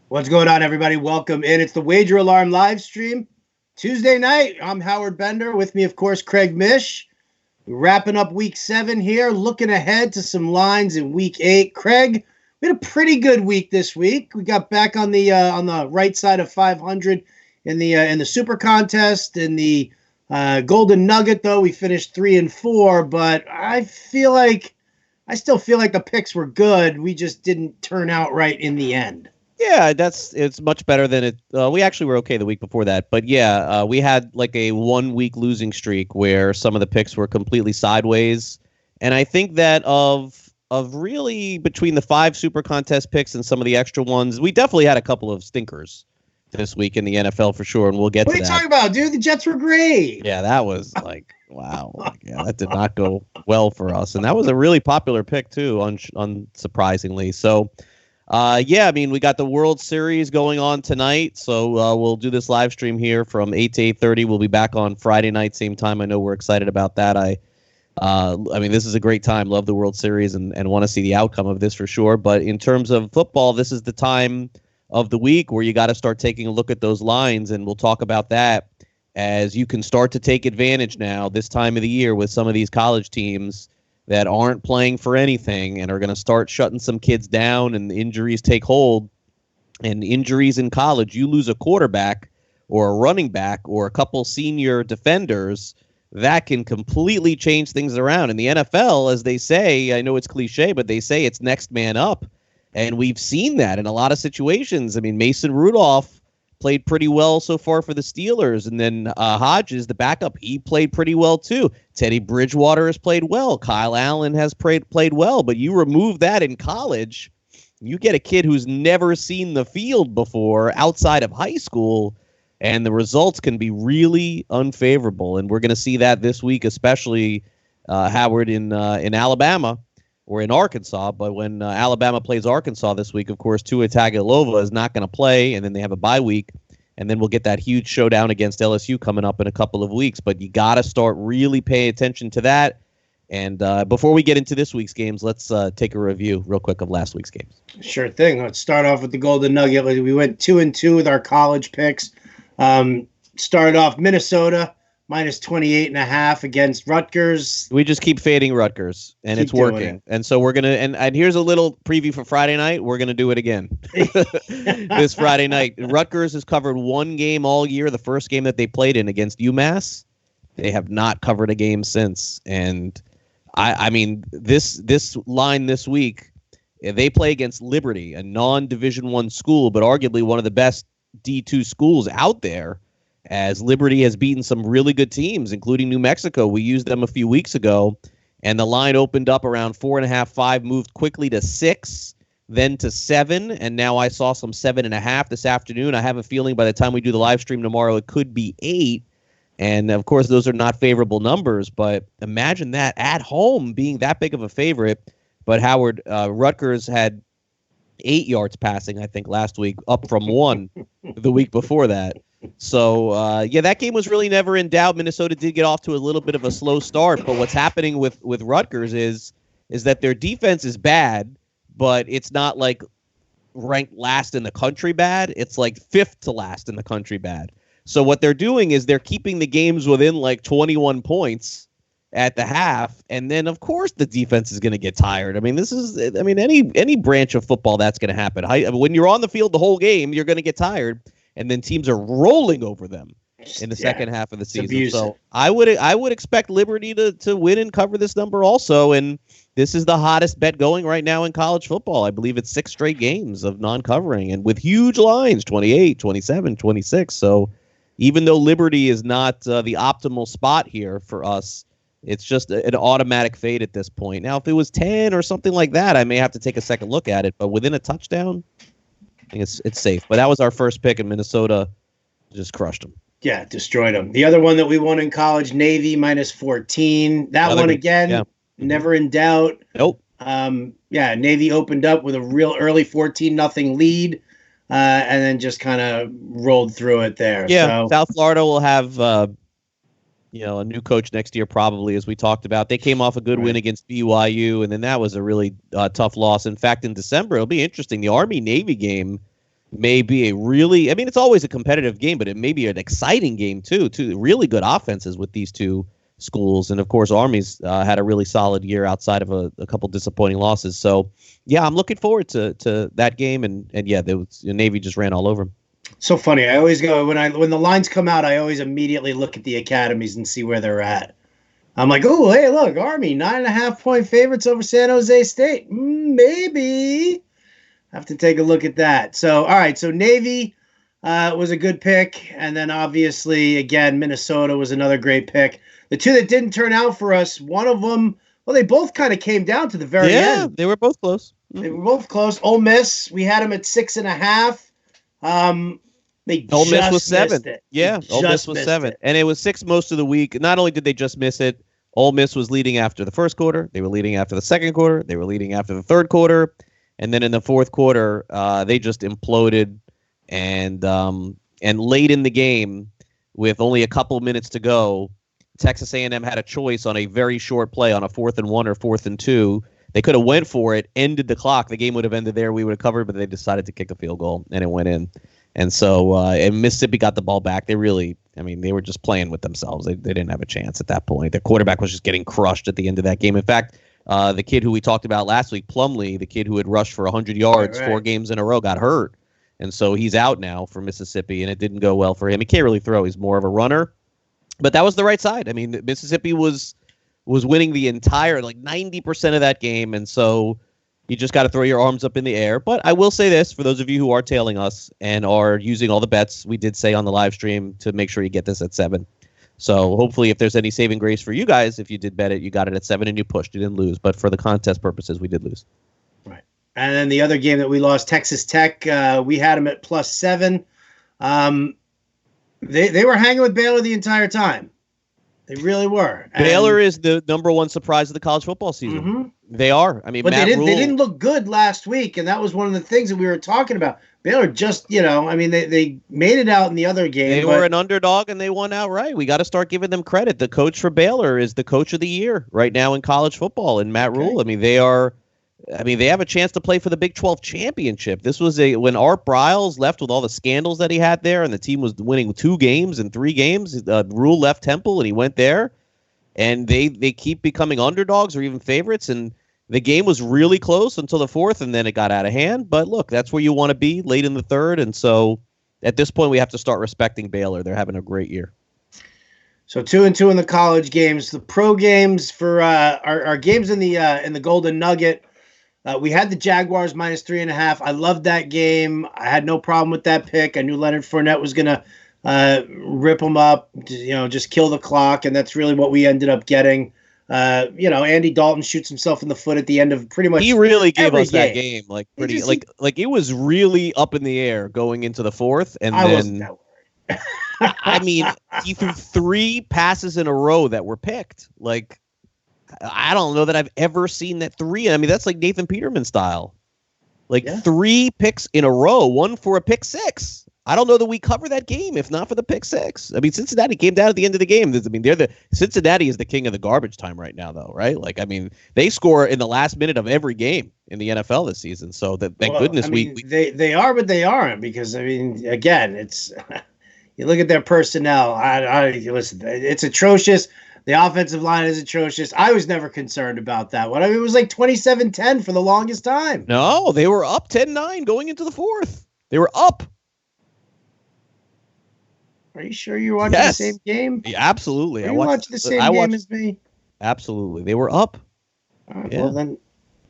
What's going on, everybody? Welcome in. It's the Wager Alarm live stream. Tuesday night, I'm Howard Bender. With me, of course, Craig Mish. We're wrapping up week 7 here, looking ahead to some lines in week 8. Craig, we had a pretty good week this week. We got back on the right side of 500 in the Super Contest. In the Golden Nugget, though, we finished 3-4, but I still feel like the picks were good. We just didn't turn out right in the end. Yeah, it's much better than it. We actually were okay the week before that, but yeah, we had like a 1 week losing streak where some of the picks were completely sideways, and I think that of really between the 5 Super Contest picks and some of the extra ones, we definitely had a couple of stinkers this week in the NFL for sure, and we'll get to that. What are you talking about, dude? The Jets were great. Yeah, that was like wow. Yeah, that did not go well for us, and that was a really popular pick too, unsurprisingly. So. Yeah, I mean, we got the World Series going on tonight, so we'll do this live stream here from 8 to 8:30. We'll be back on Friday night, same time. I know we're excited about that. I mean, this is a great time. Love the World Series and want to see the outcome of this for sure. But in terms of football, this is the time of the week where you got to start taking a look at those lines, and we'll talk about that as you can start to take advantage now this time of the year with some of these college teams that aren't playing for anything and are going to start shutting some kids down, and injuries take hold. And injuries in college, you lose a quarterback or a running back or a couple senior defenders, that can completely change things around. In the NFL, as they say, I know it's cliche, but they say it's next man up. And we've seen that in a lot of situations. I mean, Mason Rudolph played pretty well so far for the Steelers. And then Hodges, the backup, he played pretty well too. Teddy Bridgewater has played well. Kyle Allen has played well. But you remove that in college, you get a kid who's never seen the field before outside of high school, and the results can be really unfavorable. And we're going to see that this week, especially Howard in Alabama or in Arkansas. But when Alabama plays Arkansas this week, of course, Tua Tagovailoa is not going to play, and then they have a bye week, and then we'll get that huge showdown against LSU coming up in a couple of weeks. But you got to start really paying attention to that. And before we get into this week's games, let's take a review real quick of last week's games. Sure thing. Let's start off with the Golden Nugget. We went 2-2 with our college picks. Started off Minnesota minus 28.5 against Rutgers. We just keep fading Rutgers, and it's working. And so we're gonna and here's a little preview for Friday night. We're gonna do it again this Friday night. Rutgers has covered one game all year. The first game that they played in against UMass, they have not covered a game since. And I mean this line this week, they play against Liberty, a non-Division I school, but arguably one of the best D2 schools out there, as Liberty has beaten some really good teams, including New Mexico. We used them a few weeks ago, and the line opened up around 4.5, 5, moved quickly to 6, then to 7, and now I saw some 7.5 this afternoon. I have a feeling by the time we do the live stream tomorrow, it could be 8. And, of course, those are not favorable numbers, but imagine that at home being that big of a favorite. But, Howard, Rutgers had 8 yards passing, I think, last week, up from 1 the week before that. So, yeah, that game was really never in doubt. Minnesota did get off to a little bit of a slow start, but what's happening with Rutgers is that their defense is bad, but it's not like ranked last in the country bad. It's like 5th to last in the country bad. So what they're doing is they're keeping the games within like 21 points at the half, and then of course the defense is going to get tired. I mean, any branch of football that's going to happen. When you're on the field the whole game, you're going to get tired, and then teams are rolling over them in the second half of the season. Abusive. So I would expect Liberty to win and cover this number also, and this is the hottest bet going right now in college football. I believe it's 6 straight games of non-covering, and with huge lines, 28, 27, 26. So even though Liberty is not the optimal spot here for us, it's just an automatic fade at this point. Now, if it was 10 or something like that, I may have to take a second look at it. But within a touchdown, I think it's safe. But that was our first pick, and Minnesota just crushed them. Yeah, destroyed them. The other one that we won in college, Navy minus 14. That one again, never in doubt. Nope. Yeah, Navy opened up with a real early 14-0 lead. And then just kind of rolled through it there. Yeah, so South Florida will have a new coach next year probably, as we talked about. They came off a good win against BYU, and then that was a really tough loss. In fact, in December, it'll be interesting. The Army-Navy game may be a really, I mean, it's always a competitive game, but it may be an exciting game too. Two really good offenses with these two schools. And of course, Army's had a really solid year outside of a couple disappointing losses. So yeah, I'm looking forward to that game. And yeah, Navy just ran all over them. So funny. I always go when the lines come out, I always immediately look at the academies and see where they're at. I'm like, oh, hey, look, Army 9.5-point favorites over San Jose State. Maybe have to take a look at that. So, all right. So Navy was a good pick, and then obviously again Minnesota was another great pick. The two that didn't turn out for us, one of them, well, they both kind of came down to the very end. Yeah, they were both close. Mm-hmm. They were both close. Ole Miss, we had them at 6.5. Ole Miss was 7. Yeah, Ole Miss was 7. And it was 6 most of the week. Not only did they just miss it, Ole Miss was leading after the first quarter. They were leading after the second quarter. They were leading after the third quarter. And then in the fourth quarter, they just imploded. And late in the game, with only a couple minutes to go, Texas A&M had a choice on a very short play on a 4th and 1 or 4th and 2. They could have went for it, ended the clock. The game would have ended there. We would have covered, but they decided to kick a field goal, and it went in. And so and Mississippi got the ball back. They were just playing with themselves. They didn't have a chance at that point. Their quarterback was just getting crushed at the end of that game. In fact, the kid who we talked about last week, Plumlee, the kid who had rushed for 100 yards 4 games in a row, got hurt. And so he's out now for Mississippi, and it didn't go well for him. He can't really throw. He's more of a runner. But that was the right side. I mean, Mississippi was winning the entire, 90% of that game, and so you just got to throw your arms up in the air. But I will say this, for those of you who are tailing us and are using all the bets we did say on the live stream, to make sure you get this at 7. So hopefully if there's any saving grace for you guys, if you did bet it, you got it at 7 and you pushed. You didn't lose. But for the contest purposes, we did lose. Right. And then the other game that we lost, Texas Tech, we had them at +7. They were hanging with Baylor the entire time. They really were. And Baylor is the number one surprise of the college football season. Mm-hmm. They are. I mean, but they didn't look good last week, and that was one of the things that we were talking about. Baylor just, they made it out in the other game. They were an underdog, and they won outright. We got to start giving them credit. The coach for Baylor is the coach of the year right now in college football, and Matt Rule. I mean, they have a chance to play for the Big 12 championship. This was when Art Briles left with all the scandals that he had there, and the team was winning 2 games in 3 games. Rule left Temple, and he went there, and they keep becoming underdogs or even favorites. And the game was really close until the 4th, and then it got out of hand. But look, that's where you want to be late in the 3rd, and so at this point we have to start respecting Baylor. They're having a great year. So 2-2 in the college games. The pro games for our games in the Golden Nugget. We had the Jaguars -3.5. I loved that game. I had no problem with that pick. I knew Leonard Fournette was going to rip them up, just kill the clock, and that's really what we ended up getting. Andy Dalton shoots himself in the foot at the end of pretty much. He really gave us that game, it was really up in the air going into the 4th, and I wasn't that worried. I mean, he threw 3 passes in a row that were picked. I don't know that I've ever seen that 3. I mean, that's like Nathan Peterman style. 3 picks in a row, 1 for a pick 6. I don't know that we cover that game if not for the pick 6. I mean, Cincinnati came down at the end of the game. I mean, Cincinnati is the king of the garbage time right now, though, right? They score in the last minute of every game in the NFL this season. So thank goodness they are, but they aren't, because again, it's you look at their personnel. Listen, it's atrocious. The offensive line is atrocious. I was never concerned about that one. I mean, it was 27-10 for the longest time. No, they were up 10-9 going into the 4th. They were up. Are you sure you're watching the same game? Yeah, absolutely. I watched the same game as me. Absolutely. They were up. All right, well, then.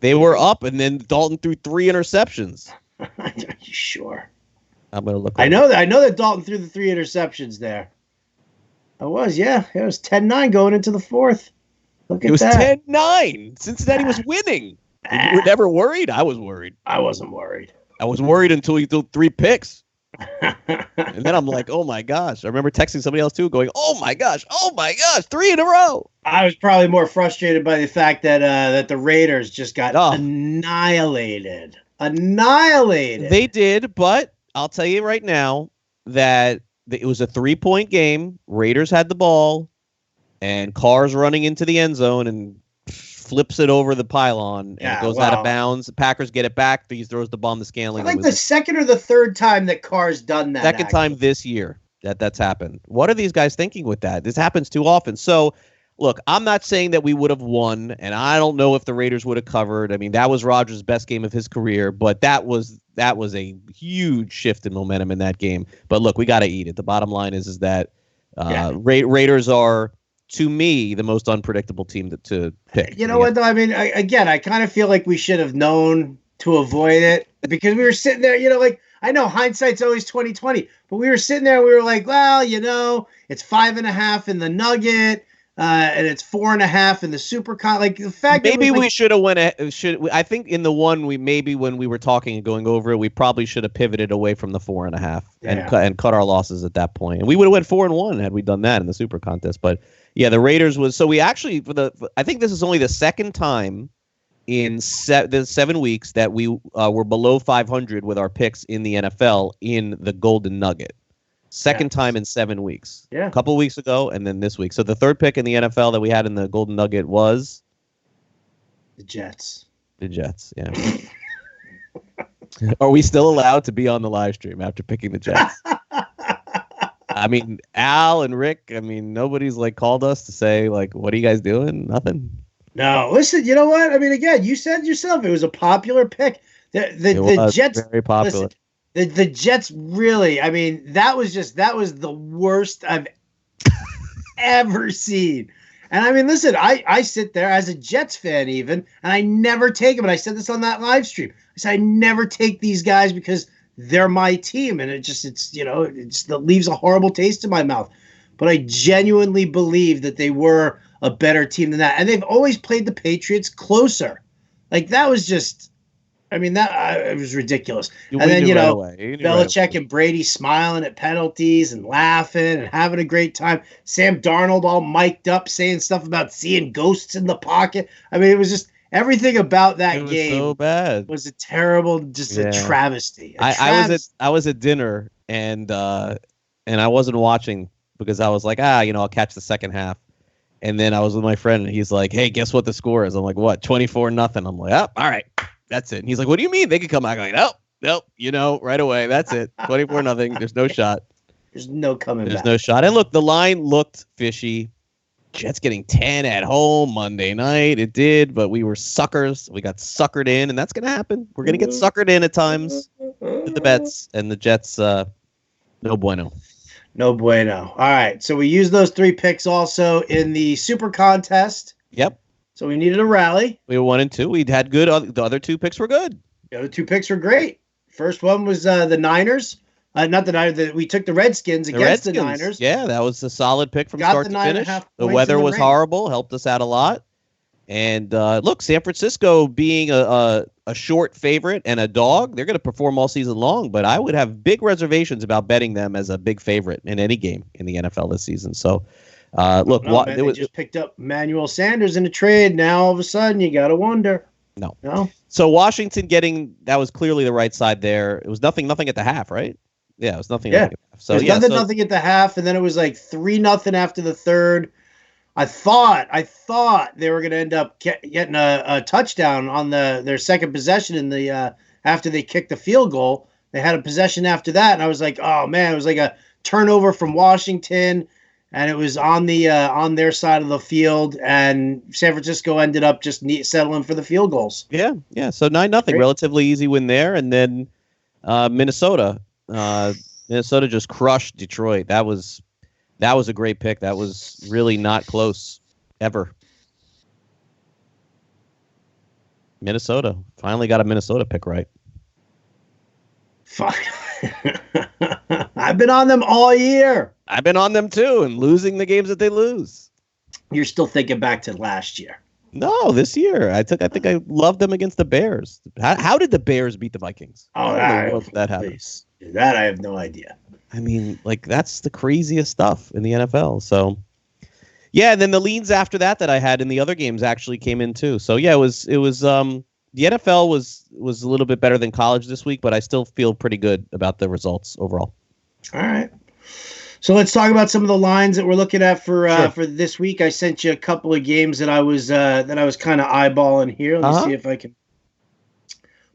They were up, and then Dalton threw 3 interceptions. Are you sure? I'm going to look. I know that Dalton threw the 3 interceptions there. It was 10-9 going into the 4th. Look at that. It was 10-9. Cincinnati was winning. You were never worried? I was worried. I wasn't worried. I was worried until he threw 3 picks. And then I'm like, oh my gosh. I remember texting somebody else too, going, oh my gosh, 3 in a row. I was probably more frustrated by the fact that the Raiders just got annihilated. They did, but I'll tell you right now that it was a 3-point game. Raiders had the ball, and Carr's running into the end zone, and flips it over the pylon, and it goes out of bounds. The Packers get it back. He throws the bomb to Scanlon. Like the second or the third time that Carr's done that. Second time this year that's happened. What are these guys thinking with that? This happens too often. So, look, I'm not saying that we would have won, and I don't know if the Raiders would have covered. I mean, that was Rodgers' best game of his career, but that was a huge shift in momentum in that game. But look, we got to eat it. The bottom line is that Raiders are, to me, the most unpredictable team to pick. You know what, though? I mean, I kind of feel like we should have known to avoid it because we were sitting there, like, I know hindsight's always 20/20, but we were sitting there and we were like, well, it's 5.5 in the Nugget. And it's 4.5 in the Supercon. Like the fact maybe we should have went. I think in the one when we were talking and going over it, we probably should have pivoted away from the 4.5 and cut our losses at that point. And we would have went 4-1 had we done that in the Super Contest. But yeah, the Raiders was so we actually I think this is only the second time in the 7 weeks that we were below 500 with our picks in the NFL in the Golden Nugget. Second time in 7 weeks. Yeah. A couple of weeks ago and then this week. So the third pick in the NFL that we had in the Golden Nugget was the Jets. The Jets, yeah. Are we still allowed to be on the live stream after picking the Jets? I mean, Al and Rick, nobody's called us to say what are you guys doing? Nothing. No, listen, you know what? I mean, again, you said yourself it was a popular pick. The Jets very popular. Listen, the Jets really, that was the worst I've ever seen. And listen, I sit there as a Jets fan even, and I never take them. And I said this on that live stream. I said I never take these guys because they're my team, and that leaves a horrible taste in my mouth. But I genuinely believe that they were a better team than that, and they've always played the Patriots closer. That was just. It was ridiculous. And then, Belichick and Brady smiling at penalties and laughing and having a great time. Sam Darnold all mic'd up saying stuff about seeing ghosts in the pocket. It was just everything about that game so bad. Was a terrible, a travesty. I was at dinner and I wasn't watching because I was like, I'll catch the second half. And then I was with my friend and he's like, hey, guess what the score is? I'm like, what? 24-0. I'm like, oh, all right. That's it. And he's like, what do you mean? They could come back. I'm like, nope, right away. That's it. 24-0. There's no shot. There's no coming back. There's no shot. And look, the line looked fishy. Jets getting 10 at home Monday night. It did, but we were suckers. We got suckered in, and that's going to happen. We're going to get suckered in at times with the bets, and the Jets, no bueno. No bueno. All right, so we used those 3 picks also in the Super Contest. Yep. So we needed a rally. We were 1 and 2. We'd had good. The other 2 picks were good. The other 2 picks were great. First one was the Niners. Not the Niners. We took the Redskins against the Niners. Yeah, that was a solid pick from start to finish. The weather was horrible. Helped us out a lot. And look, San Francisco being a short favorite and a dog, they're going to perform all season long. But I would have big reservations about betting them as a big favorite in any game in the NFL this season. So. Look, they just picked up Emmanuel Sanders in a trade. Now all of a sudden you got to wonder. No. So Washington that was clearly the right side there. It was nothing at the half, right? Yeah, it was nothing. Yeah. Nothing at the half. So nothing at the half, and then it was 3-0 after the third. I thought they were going to end up getting a touchdown on their second possession in the after they kicked the field goal. They had a possession after that, and I was like, oh man, it was like a turnover from Washington. And it was on their side of the field, and San Francisco ended up just settling for the field goals. Yeah. So 9-0, relatively easy win there, and then Minnesota just crushed Detroit. That was a great pick. That was really not close ever. Minnesota finally got a Minnesota pick right. Fuck. I've been on them all year. I've been on them too, and losing the games that they lose. You're still thinking back to last year. No, this year. I think I loved them against the Bears. How did the Bears beat the Vikings? Oh, that happened. That I have no idea. That's the craziest stuff in the NFL. So, yeah, and then the leans after that I had in the other games actually came in too. So yeah, it was the NFL was a little bit better than college this week, but I still feel pretty good about the results overall. All right. So let's talk about some of the lines that we're looking at for Sure. for this week. I sent you a couple of games that I was kind of eyeballing here. Let me see if I can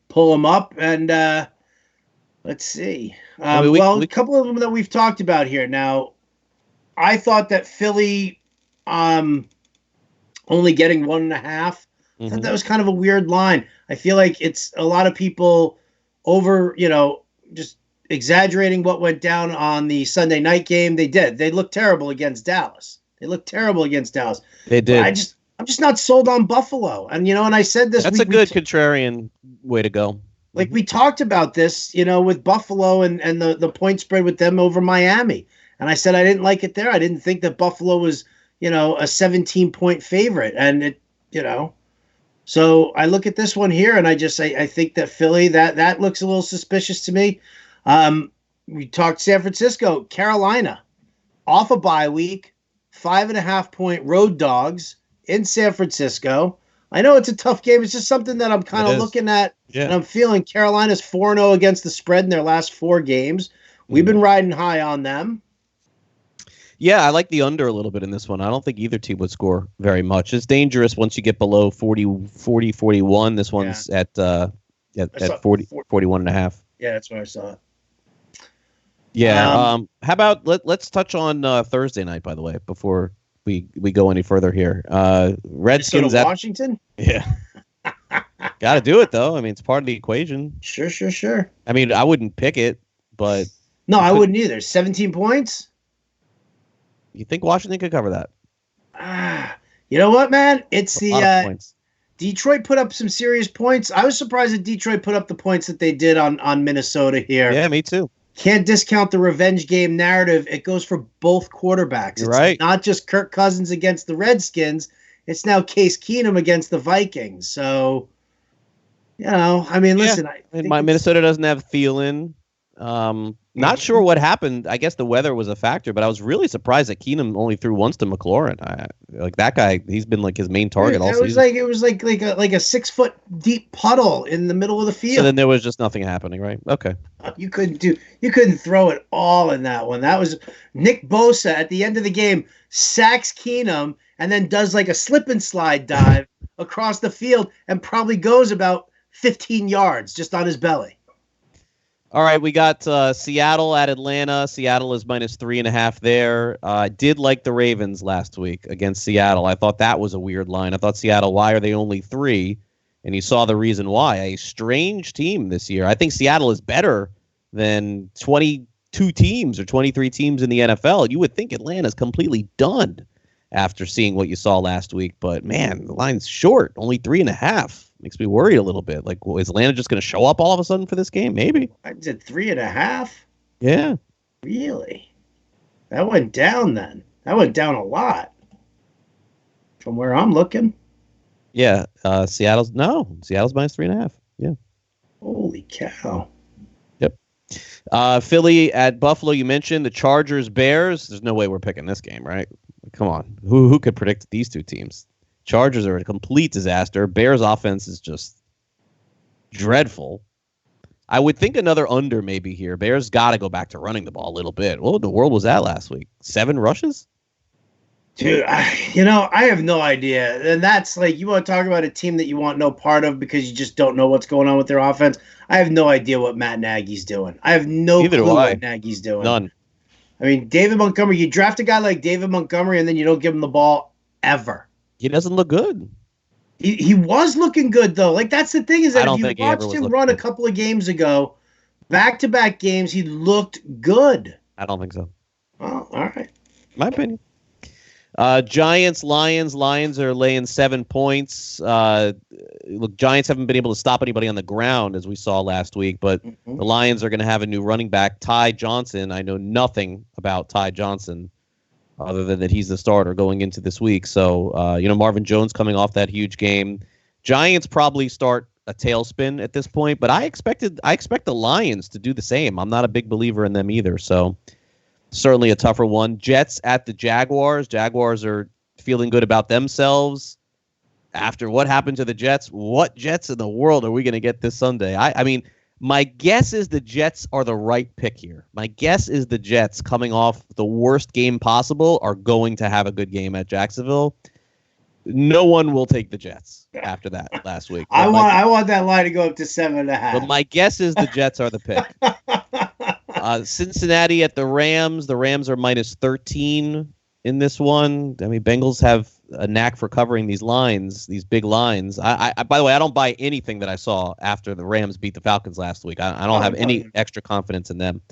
pull them up, and let's see. A couple of them that we've talked about here. Now, I thought that Philly only getting 1.5. I thought that was kind of a weird line. I feel like it's a lot of people over, just exaggerating what went down on the Sunday night game. They did. They looked terrible against Dallas. They did. I'm just not sold on Buffalo. And and I said this. That's a good contrarian way to go. Like we talked about this, with Buffalo and the point spread with them over Miami. And I said I didn't like it there. I didn't think that Buffalo was, a 17-point favorite. And it, so I look at this one here and I think that Philly, that looks a little suspicious to me. We talked San Francisco, Carolina, off a bye week, 5.5-point road dogs in San Francisco. I know it's a tough game. It's just something that I'm kind of looking at, and I'm feeling Carolina's 4-0 against the spread in their last 4 games. We've been riding high on them. Yeah, I like the under a little bit in this one. I don't think either team would score very much. It's dangerous once you get below 40-41. This one's at 41.5. Yeah, that's what I saw. Yeah. How about let's touch on Thursday night, by the way, before we go any further here. Redskins at Washington? Yeah. Got to do it, though. I mean, it's part of the equation. Sure. I mean, I wouldn't pick it, but... No, I wouldn't either. 17 points? You think Washington could cover that? You know what, man? It's a lot of points. Detroit put up some serious points. I was surprised that Detroit put up the points that they did on Minnesota here. Yeah, me too. Can't discount the revenge game narrative. It goes for both quarterbacks. It's right. Not just Kirk Cousins against the Redskins. It's now Case Keenum against the Vikings. So, listen. I think Minnesota doesn't have Thielen. Not sure what happened. I guess the weather was a factor, but I was really surprised that Keenum only threw once to McLaurin. Like that guy, he's been like his main target all season. It was like a 6-foot deep puddle in the middle of the field. So then there was just nothing happening, right? Okay. You couldn't throw it all in that one. That was Nick Bosa at the end of the game sacks Keenum and then does like a slip and slide dive across the field and probably goes about 15 yards just on his belly. All right, we got Seattle at Atlanta. Seattle is -3.5 there. I did like the Ravens last week against Seattle. I thought that was a weird line. I thought Seattle, why are they only 3? And you saw the reason why. A strange team this year. I think Seattle is better than 22 teams or 23 teams in the NFL. You would think Atlanta's completely done after seeing what you saw last week. But, man, the line's short, only 3.5. Makes me worried a little bit. Like, is Atlanta just going to show up all of a sudden for this game? Maybe. I said 3.5. Yeah. Really? That went down then. That went down a lot from where I'm looking. Yeah. Seattle's -3.5. Yeah. Holy cow. Yep. Philly at Buffalo. You mentioned the Chargers, Bears. There's no way we're picking this game, right? Come on. Who could predict these two teams? Chargers are a complete disaster. Bears offense is just dreadful. I would think another under maybe here. Bears got to go back to running the ball a little bit. What in the world was that last week? 7 rushes? Dude, I have no idea. And that's like, you want to talk about a team that you want no part of because you just don't know what's going on with their offense. I have no idea what Matt Nagy's doing. I have no clue what Nagy's doing. None. I mean, David Montgomery, you draft a guy like David Montgomery and then you don't give him the ball ever. He doesn't look good. He was looking good, though. Like, that's the thing is that if you watched him run a couple of games ago, back-to-back games, he looked good. I don't think so. Well, all right. My opinion. Giants, Lions. Lions are laying 7 points. Look, Giants haven't been able to stop anybody on the ground, as we saw last week, but the Lions are going to have a new running back, Ty Johnson. I know nothing about Ty Johnson other than that he's the starter going into this week. So, Marvin Jones coming off that huge game. Giants probably start a tailspin at this point, but I expect the Lions to do the same. I'm not a big believer in them either. So certainly a tougher one. Jets at the Jaguars. Jaguars are feeling good about themselves after what happened to the Jets. What Jets in the world are we going to get this Sunday? I mean, My guess is the Jets are the right pick here. My guess is the Jets, coming off the worst game possible, are going to have a good game at Jacksonville. No one will take the Jets after that last week. I want that line to go up to 7.5. But my guess is the Jets are the pick. Cincinnati at the Rams. The Rams are minus 13 in this one. I mean, Bengals have a knack for covering these lines, these big lines. I by the way, I don't buy anything that I saw after the Rams beat the Falcons last week. I don't have any extra confidence in them.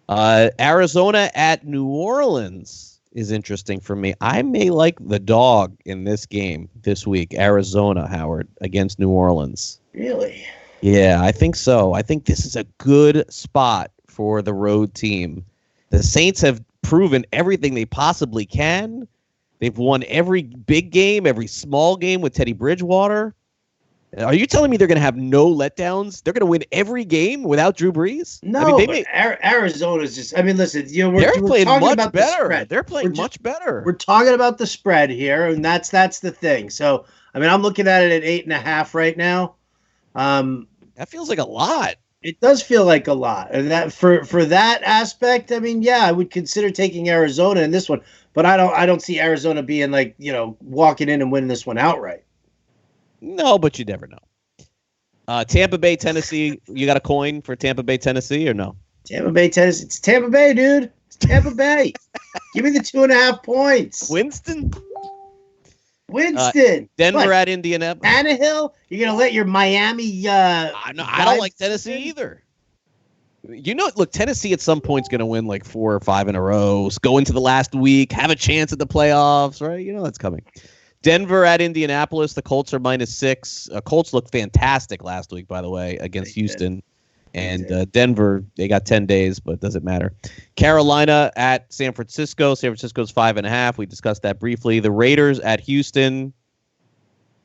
Arizona at New Orleans is interesting for me. I may like the dog in this game this week. Arizona, Howard, against New Orleans. Really? Yeah, I think so. I think this is a good spot for the road team. The Saints have proven everything they possibly can. They've won every big game, every small game with Teddy Bridgewater. Are you telling me they're going to have no letdowns? They're going to win every game without Drew Brees? No, I mean, Arizona's just. I mean, listen, we're playing talking much about better. The spread. They're playing much better. We're talking about the spread here, and that's the thing. So, I mean, I'm looking at it at 8.5 right now. That feels like a lot. It does feel like a lot, and that for that aspect, I mean, yeah, I would consider taking Arizona in this one, but I don't see Arizona being like walking in and winning this one outright. No, but you never know. Tampa Bay, Tennessee. You got a coin for Tampa Bay, Tennessee, or no? Tampa Bay, Tennessee. It's Tampa Bay, dude. It's Tampa Bay. Give me the 2.5 points. Winston. Denver at Indianapolis. Tannehill. You're gonna let your Miami? I don't like Tennessee either. Look, Tennessee at some point is going to win like 4 or 5 in a row, go into the last week, have a chance at the playoffs, right? That's coming. Denver at Indianapolis. The Colts are minus 6. Colts looked fantastic last week, by the way, against Houston. And Denver, they got 10 days, but it doesn't matter. Carolina at San Francisco. San Francisco's 5.5. We discussed that briefly. The Raiders at Houston.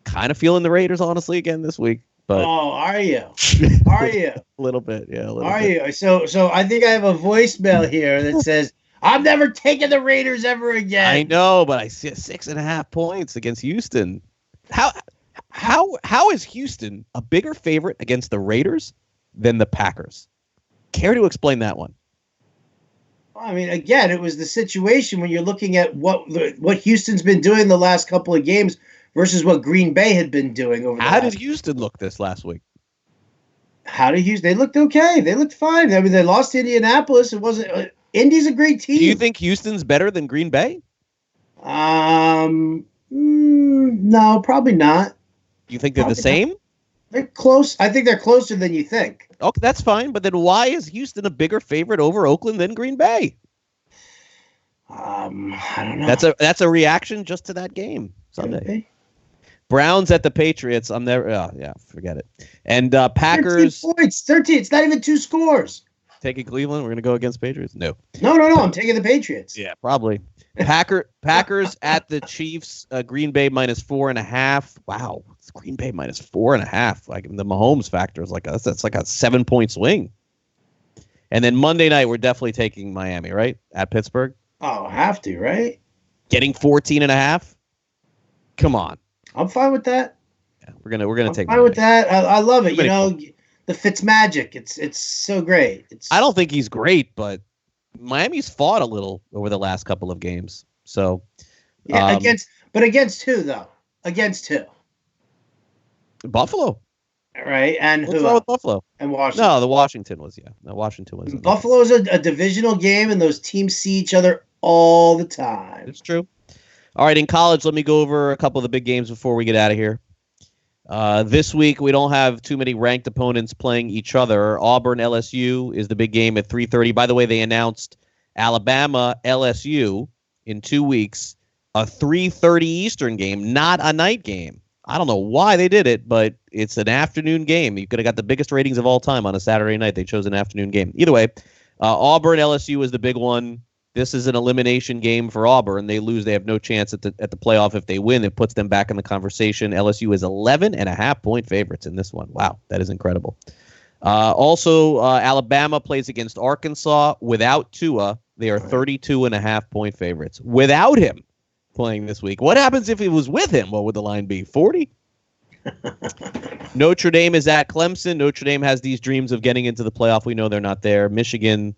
Kind of feeling the Raiders, honestly, again this week. But are you? Are you? A little bit, yeah. Are you? So I think I have a voicemail here that says, I'm never taking the Raiders ever again. I know, but I see 6.5 points against Houston. How is Houston a bigger favorite against the Raiders than the Packers? Care to explain that one? I mean, again, it was the situation when you're looking at what Houston's been doing the last couple of games versus what Green Bay had been doing over. How did Houston look this last week? How did Houston? They looked okay. They looked fine. I mean, they lost to Indianapolis. It wasn't. Indy's a great team. Do you think Houston's better than Green Bay? No, probably not. You think they're the same? They're close. I think they're closer than you think. Okay, that's fine. But then why is Houston a bigger favorite over Oakland than Green Bay? I don't know. That's a reaction just to that game Sunday. Browns at the Patriots. I'm never. Oh, yeah, forget it. And Packers. 13 points. 13. It's not even 2 scores. Taking Cleveland. We're gonna go against Patriots. No. I'm taking the Patriots. Yeah, probably. Packers at the Chiefs. Green Bay minus 4.5. Wow, it's Green Bay minus 4.5. Like the Mahomes factor is that's like a 7-point swing. And then Monday night, we're definitely taking Miami, right? At Pittsburgh. Oh, have to, right? Getting 14.5. Come on. I'm fine with that. Yeah, we're gonna take. Fine with that. I love it. The Fitzmagic. It's so great. I don't think he's great, but Miami's fought a little over the last couple of games. So yeah, against who though? Against who? Buffalo. Right, and what's wrong with Buffalo and Washington? No, the Washington was Washington was. Buffalo is a divisional game, and those teams see each other all the time. It's true. All right, in college, let me go over a couple of the big games before we get out of here. This week, we don't have too many ranked opponents playing each other. Auburn LSU is the big game at 3:30. By the way, they announced Alabama LSU in 2 weeks, a 3:30 Eastern game, not a night game. I don't know why they did it, but it's an afternoon game. You could have got the biggest ratings of all time on a Saturday night. They chose an afternoon game. Either way, Auburn LSU is the big one. This is an elimination game for Auburn. They lose, they have no chance at the playoff. If they win, it puts them back in the conversation. LSU is 11.5-point favorites in this one. Wow, that is incredible. Also, Alabama plays against Arkansas without Tua. They are 32.5-point favorites without him playing this week. What happens if he was with him? What would the line be? 40? Notre Dame is at Clemson. Notre Dame has these dreams of getting into the playoff. We know they're not there. Michigan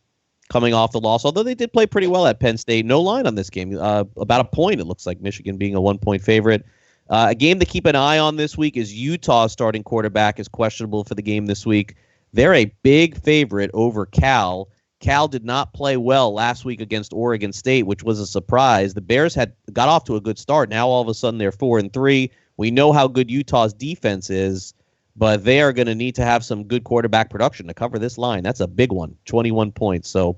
coming off the loss, although they did play pretty well at Penn State. No line on this game. About a point, it looks like, Michigan being a 1-point favorite. A game to keep an eye on this week is Utah's starting quarterback is questionable for the game this week. They're a big favorite over Cal. Cal did not play well last week against Oregon State, which was a surprise. The Bears had got off to a good start. Now all of a sudden they're 4-3. We know how good Utah's defense is, but they are going to need to have some good quarterback production to cover this line. That's a big one, 21 points. So,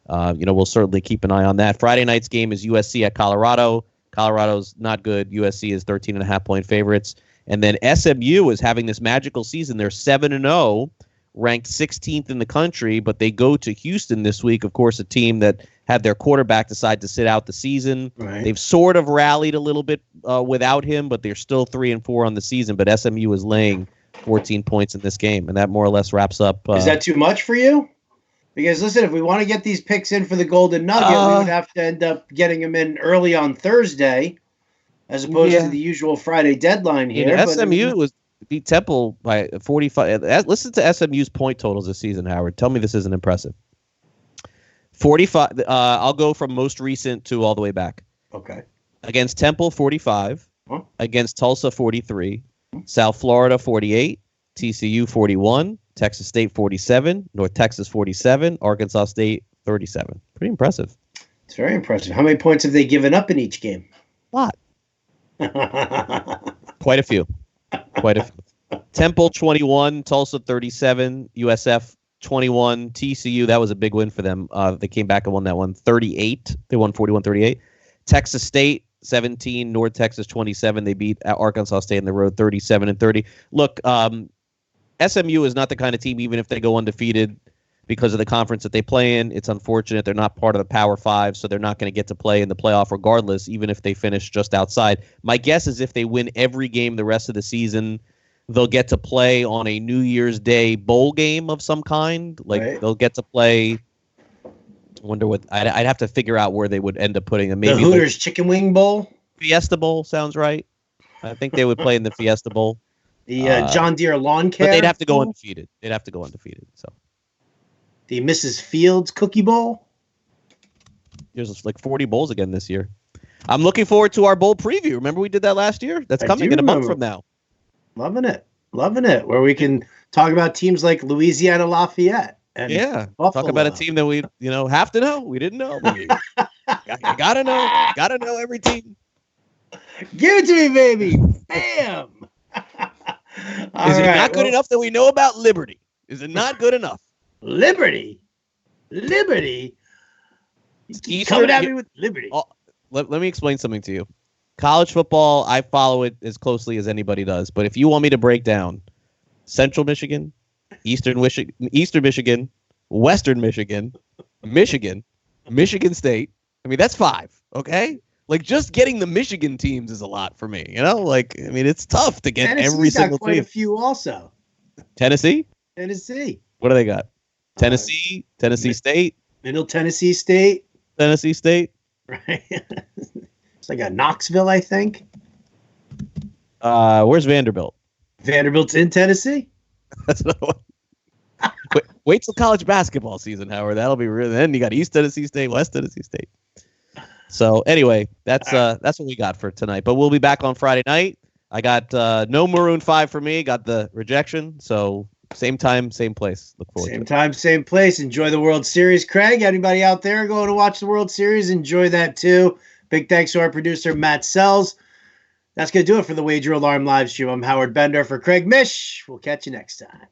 we'll certainly keep an eye on that. Friday night's game is USC at Colorado. Colorado's not good. USC is 13.5-point favorites. And then SMU is having this magical season. They're 7-0. Ranked 16th in the country, but they go to Houston this week, of course, a team that had their quarterback decide to sit out the season. Right. They've sort of rallied a little bit without him, but they're still 3-4 on the season. But SMU is laying 14 points in this game, and that more or less wraps up. Is that too much for you? Because, listen, if we want to get these picks in for the Golden Nugget, we would have to end up getting them in early on Thursday as opposed to the usual Friday deadline here. SMU was beat Temple by 45. Listen to SMU's point totals this season, Howard. Tell me this isn't impressive. 45. I'll go from most recent to all the way back. Okay. Against Temple, 45. Huh? Against Tulsa, 43. South Florida, 48. TCU, 41. Texas State, 47. North Texas, 47. Arkansas State, 37. Pretty impressive. It's very impressive. How many points have they given up in each game? A lot. Quite a few. Temple 21, Tulsa 37, USF 21, TCU, that was a big win for them. They came back and won that one 38. They won 41-38. Texas State 17, North Texas 27. They beat Arkansas State on the road 37-30. Look, SMU is not the kind of team, even if they go undefeated because of the conference that they play in. It's unfortunate they're not part of the Power Five, so they're not going to get to play in the playoff regardless, even if they finish just outside. My guess is if they win every game the rest of the season, they'll get to play on a New Year's Day bowl game of some kind. They'll get to play. I wonder what I'd have to figure out where they would end up putting them. Maybe the Hooters Chicken Wing Bowl, Fiesta Bowl sounds right. I think they would play in the Fiesta Bowl. The John Deere Lawn Care. But they'd have to go undefeated. So the Mrs. Fields Cookie Bowl. There's like 40 bowls again this year. I'm looking forward to our bowl preview. Remember we did that last year? That's coming in a month from now. Loving it. Where we can talk about teams like Louisiana Lafayette. And Buffalo. Talk about a team that we have to know. We didn't know. You gotta know. Gotta know every team. Give it to me, baby. Bam. Is it not good enough that we know about Liberty? Is it not good enough? Liberty. Coming at me with Liberty. Let me explain something to you. College football, I follow it as closely as anybody does. But if you want me to break down Central Michigan, Eastern Michigan, Western Michigan, Michigan State, I mean, that's 5, okay? Like, just getting the Michigan teams is a lot for me, it's tough to get every single got quite team. A few also. Tennessee. What do they got? Tennessee State. Middle Tennessee State. Right. It's like a Knoxville, I think. Where's Vanderbilt? Vanderbilt's in Tennessee. That's another one. Wait till college basketball season, Howard. That'll be real. Then you got East Tennessee State, West Tennessee State. So anyway, that's what we got for tonight. But we'll be back on Friday night. I got no Maroon 5 for me. Got the rejection. So same time, same place. Look forward to it. Same time, same place. Enjoy the World Series, Craig. Anybody out there going to watch the World Series? Enjoy that too. Big thanks to our producer, Matt Sells. That's going to do it for the Wager Alarm live stream. I'm Howard Bender for Craig Mish. We'll catch you next time.